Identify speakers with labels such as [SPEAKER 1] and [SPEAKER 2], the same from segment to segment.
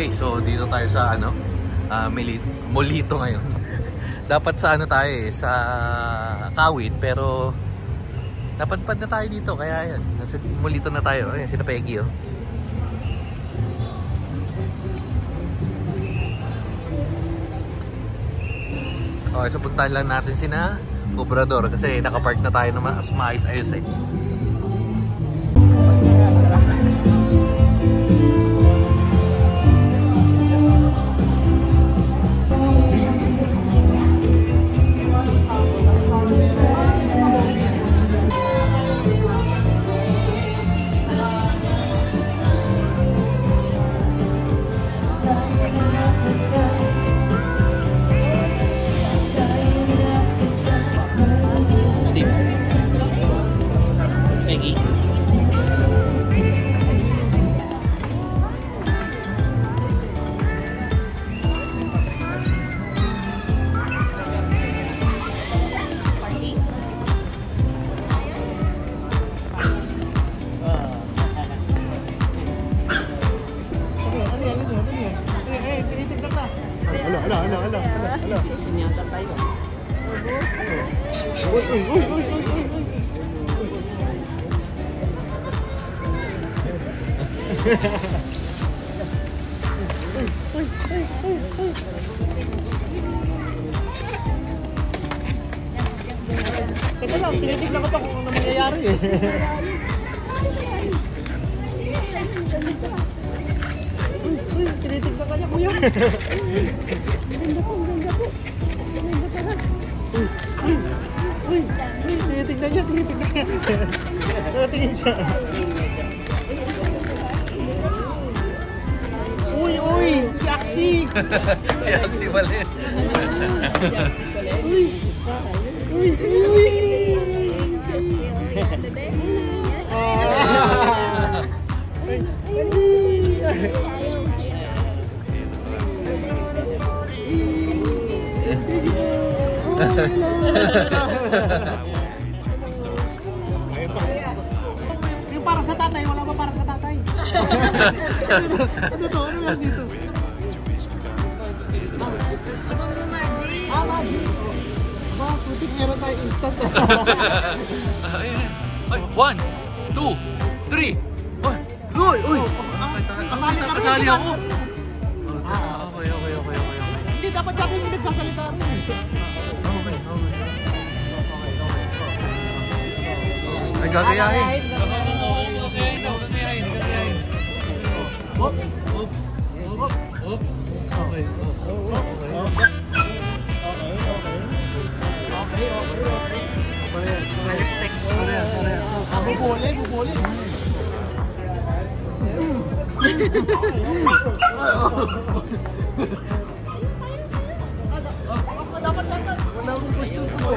[SPEAKER 1] Okay, so dito tayo sa ano, Molito ngayon. Dapat sa ano tayo eh, sa Kawit, pero napadpad na tayo dito, kaya yan, nasa Molito na tayo. Ayan, sina Peggy oh. Okay, so puntahan lang natin sina Obrador kasi nakapark na tayo na maayos-ayos eh. Peggy.
[SPEAKER 2] Teka lang, tinitignan ko pa kung ano nangyayari eh. Tinitignan ka niya, kuya. Ganda po, ganda po. Ganda ka na. Tinitignan niya, tinitignan niya. Tingin siya. Uy, si Axie.
[SPEAKER 1] Si Axie Valet.
[SPEAKER 2] Yung para sa tatay, wala ba para sa tatay? Ano to? Ano yan dito? Magic! Ba, putik meron tayo instant.
[SPEAKER 1] Ay, 1, 2, 3. Uy! Kasali ako. Okay.
[SPEAKER 2] Hindi, dapat dati hindi nagsasalita rin.
[SPEAKER 1] Okay. Ay, gagayahin. Gagayahin. Oops. Okay. Realistic.
[SPEAKER 2] Bubuli. Dapat dapat. Wala akong question ko.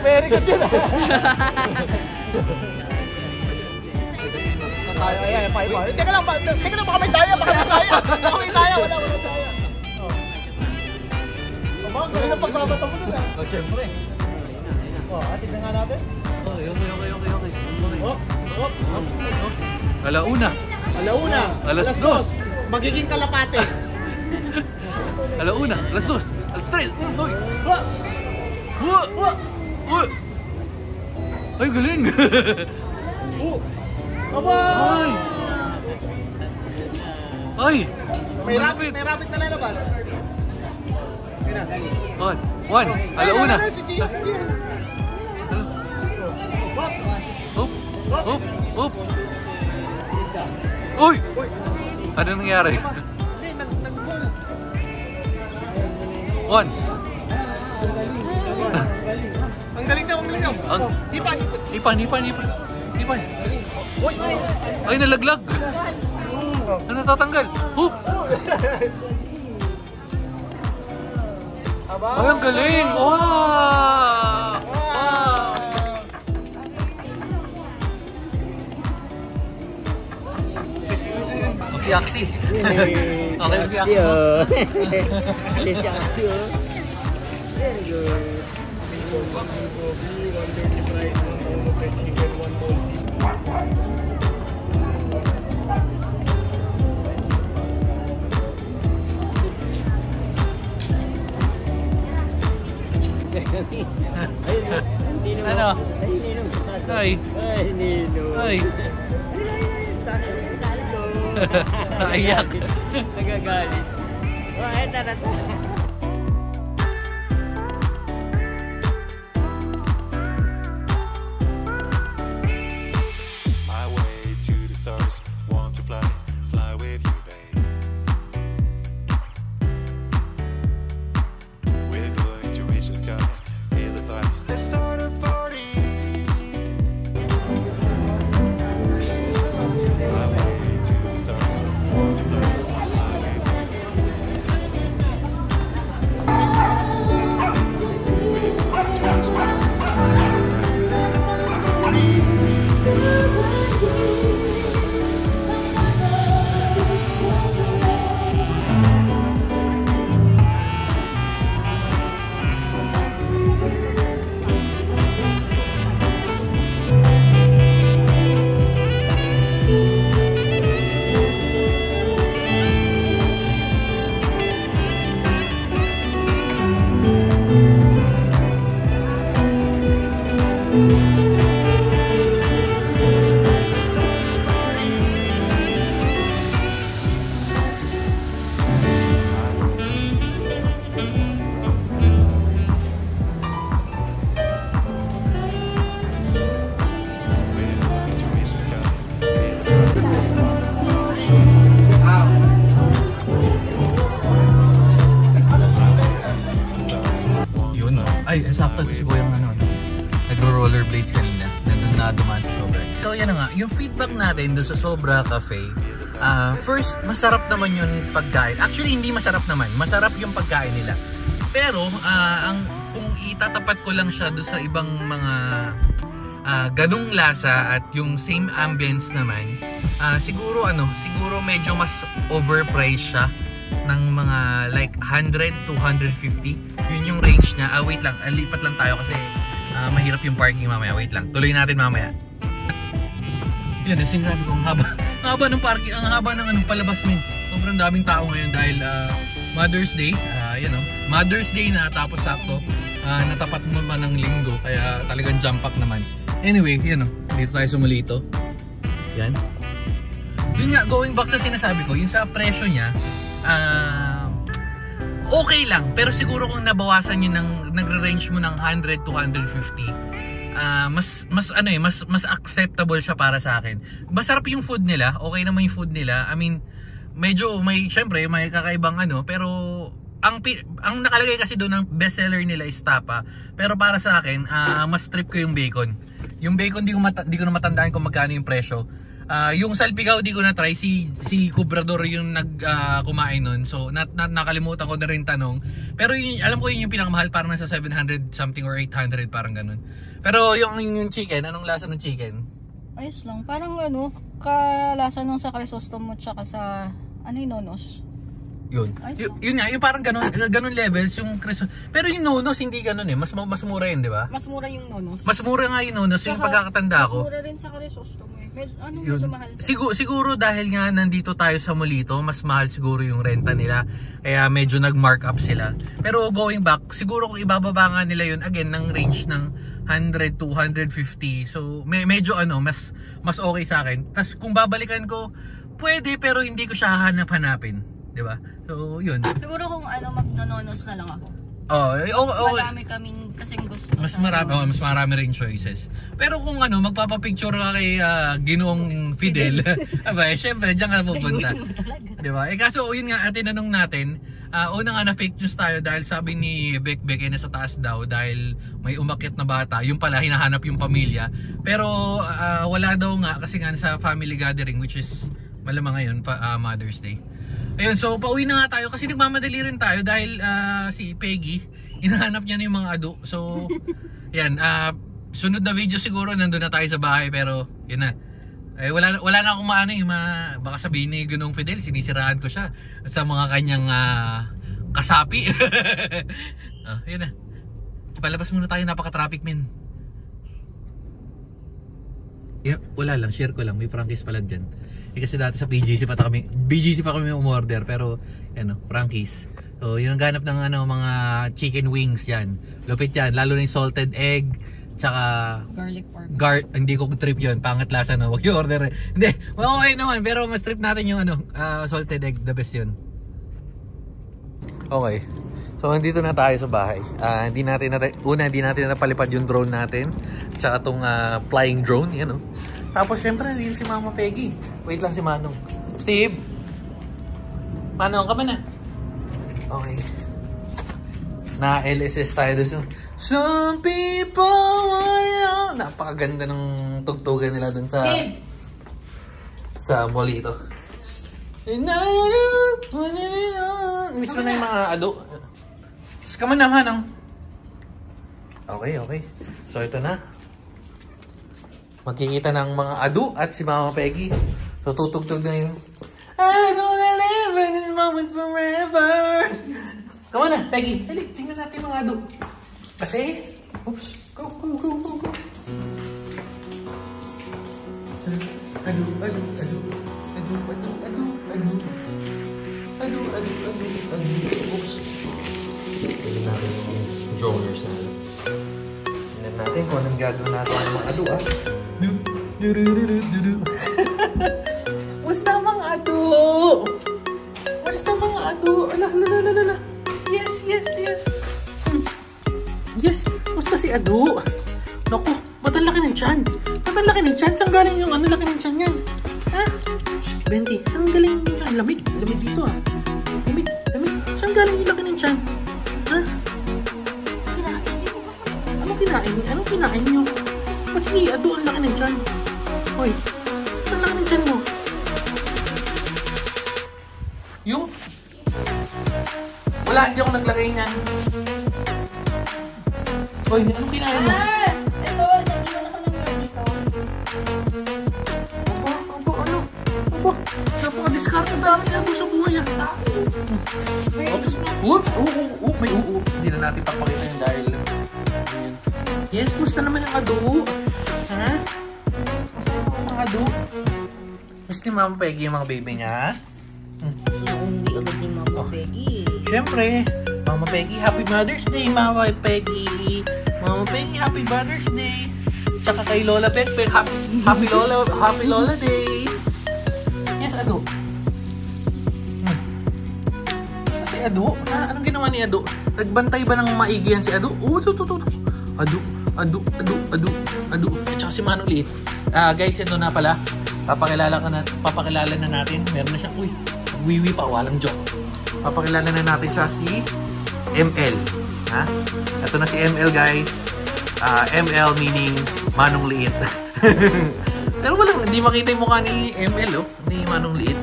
[SPEAKER 2] Very good yun. Ayan, pa. Teka lang, baka may daya. Wala daya. Aba, gawin na pagbabata mo na.
[SPEAKER 1] Siyempre.
[SPEAKER 2] Tignan nga natin.
[SPEAKER 1] Okay. Alauna. Alas 2.
[SPEAKER 2] Magiging kalapate.
[SPEAKER 1] Alauna. Alas 2. Alas 3. Uy! Ay, galing!
[SPEAKER 2] Aba!
[SPEAKER 1] Ay!
[SPEAKER 2] May rabbit na lalabas.
[SPEAKER 1] One. Alauna. Hop. Uy! Ano nangyari? One.
[SPEAKER 3] Ang galing daw, ang galing daw. Ipan.
[SPEAKER 1] Ay, nalaglag. Ano natatanggal? Hoop! Ay, ang galing! Wow! Aksi. Okay, si Aksi mo.
[SPEAKER 2] Si Aksi mo. Very good.
[SPEAKER 1] Ano? Ay.
[SPEAKER 2] Ay, Nino.
[SPEAKER 1] Ay. Naiyak.
[SPEAKER 2] Nagagalit. Oh, eto na to.
[SPEAKER 4] My way to the stars, want to fly with you, babe. We're going to reach the sky, feel the vibes. Let's start a party. My way to the stars, want to fly with you, babe. We're going to reach the sky, feel the vibes. Let's start a party.
[SPEAKER 1] Yun, no? Ay, sakto kasi po yung ano, nagro-rollerblades kanina. Nandun na dumaan sa Sobra. So, yan na nga. Yung feedback natin doon sa Sobra Cafe, first, masarap naman yung pagkain. Actually, hindi masarap naman. Masarap yung pagkain nila. Pero, kung itatapat ko lang siya doon sa ibang mga ganung lasa at yung same ambience naman, siguro medyo mas overpriced siya ng mga like 100 to 150. Yun yung range niya. Wait lang, lipat lang tayo kasi mahirap yung parking mamaya. Wait lang, tuloy natin mamaya. Yun, sinasabi ko, ang haba ng parking, ang haba ng palabas min. Sobrang daming tao ngayon dahil Mother's Day. Mother's Day na, tapos sakto natapat mo pa ng linggo, kaya talagang jump pack naman. Anyway, yun, dito tayo sa Molito. Yan. Yun nga, going back sa sinasabi ko, yung sa presyo niya, okay lang, pero siguro kung nabawasan nyo nagre-range mo ng 100 to 150, mas acceptable siya para sa akin. Masarap yung food nila, okay naman yung food nila. I mean, medyo syempre may kakaibang pero ang nakalagay kasi doon ng bestseller nila is tapa. Pero para sa akin, mas trip ko yung bacon. Yung bacon di ko na matandaan kung magkano yung presyo. Yung salpigaw di ko na try, si Cobrador yung kumain nun, so nakalimutan ko na rin tanong, pero alam ko yun yung pinakamahal, parang nasa 700 something or 800, parang ganun. Pero yung chicken, anong lasa ng chicken?
[SPEAKER 2] Ayos lang, parang kalasa nung sa Crisostomo tsaka sa yung Nonos.
[SPEAKER 1] Yun. Yun nga, yung parang ganun levels yung Crisostomo. Pero yung Nonos hindi ganun mas mura yun, di ba?
[SPEAKER 2] Mas mura yung Nonos.
[SPEAKER 1] Mas mura nga yung Nonos, yung pagkakatanda ko.
[SPEAKER 2] Mas mura rin sa Crisostomo medyo mahal
[SPEAKER 1] siguro dahil nga nandito tayo sa Molito, mas mahal siguro yung renta nila, kaya medyo nag-mark up sila. Pero going back, siguro kung ibababa nga nila yun again ng range ng 100 to 150, so medyo mas okay sa akin. Tas kung babalikan ko, pwede, pero hindi ko siya hanap-hanapin, di ba? So yun, siguro kung
[SPEAKER 2] magnononos na lang ako.
[SPEAKER 1] Marami
[SPEAKER 2] kaming kasing gusto.
[SPEAKER 1] Mas marami rin choices. Pero kung magpapapicture ka kay Ginoong Fidel, syempre diyan ka pupunta. 'Di ba? Kaso yun nga, tinanong natin, Una nga na fake news tayo dahil sabi ni Bek ay nasa taas daw dahil may umakyat na bata. Yung pala hinahanap yung pamilya. Pero wala daw nga kasi nga sa family gathering which is malamang ngayon Mother's Day. Ayun, so pauwi na nga tayo kasi nagmamadali rin tayo dahil si Peggy hinahanap niya na yung mga ado. So yan, sunod na video siguro nandun na tayo sa bahay pero yun na. Wala na akong maano yung baka sabihin ni Gunong Fidel sinisiraan ko siya sa mga kanyang kasapi. Yun na. Palabas muna tayo, napaka-traffic men. Wala lang, share ko lang, may Frankie's pala dyan. Kasi dati sa BGC pa kami umorder pero Frankie's. So yun ang ganap ng mga chicken wings yan. Lupit yan, lalo na yung salted egg tsaka
[SPEAKER 2] garlic pork.
[SPEAKER 1] Hindi ko trip yun, pangat lasa no. Wag yung order. Hindi, okay naman pero mas trip natin yung salted egg, the best yun. Okay. So nandito na tayo sa bahay. Hindi natin napalipad yung drone natin. Tsaka tong flying drone, yan. Tapos syempre nandito si Mama Peggy. Wait lang si Manong. Steve. Manong, ka ba na? Okay. Na LSS tayo doon. Some people want it all. Napakaganda ng tugtugan nila dun sa Molito. Miss mo na yung mga ado. Come on naman. Okay. So ito na. Magkikita ng mga ado at si Mama Peggy. So tutugtog na yung I just wanna live in this moment forever. Come on na, Peggy. Dali, tingnan natin yung mga ado. Kasi, oops, go. Ado. Oops. Tignan natin yung droners natin. Tignan natin kung anong gagawin natin ng mga ado, Musta mga ado? Ala. Yes, musta si Ado? Naku, ba't ang laki ng tiyan? Saan galing yung laki ng tiyan yan? Ha? Shh, Benty, saan galing yung tiyan? Lamig dito Lamig. Saan galing yung laki ng tiyan? Ha? Anong kinain nyo? Ba't si Ado ang laki ng tiyan? Hoy, ba't ang laki ng tiyan mo? Yung? Wala, hindi ako naglagay niyan. Hoy, anong kinain mo?
[SPEAKER 2] Ito, nag-iwan ako ng milk dito.
[SPEAKER 1] Aba, napaka-discard dahil niya sa buhay may uo. Hindi na natin papakita yun dahil yes, musta naman yung ado? Ha? Musta yung mga ado? Musta ni Mama Peggy yung mga baby niya?
[SPEAKER 2] Nauwi agad ni Mama Peggy.
[SPEAKER 1] Siyempre, Mama Peggy, Happy Mother's Day, Mama Peggy. Happy Mother's Day. Tsaka kay Lola Peggy, Happy Lola Day. Yes, Ado. Basta si Ado? Anong ginawa ni Ado? Nagbantay ba ng maigi yan si Ado? Ado. At saka si Manong Liit. Guys, ito na pala. Papakilala na natin. Meron na siyang, wiwi pa, walang joke. Papakilala na natin siya si ML. Ito na si ML, guys. ML meaning Manong Liit. Pero hindi makita yung mukha ni ML, ni Manong Liit.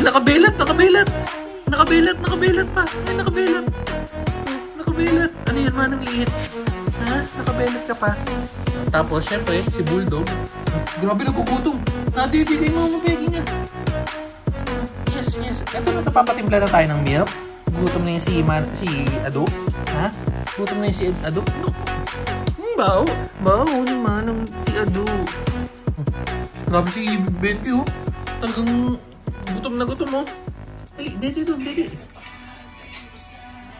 [SPEAKER 1] Nakabelat pa. Nakabelat. Ano yun, Manong Liit? Nakabelat ka pa. Tapos, syempre, si Bulldog. Grabe, nagugutom. Nadibigay mo ang Peggy niya. Yes. Ito na, papatimpla na tayo ng milk. Gutom na yung si Ado. Gutom na yung si Ado. Bao ni Manong si Ado. Grabe si Betty, Talagang gutom na gutom, Dede.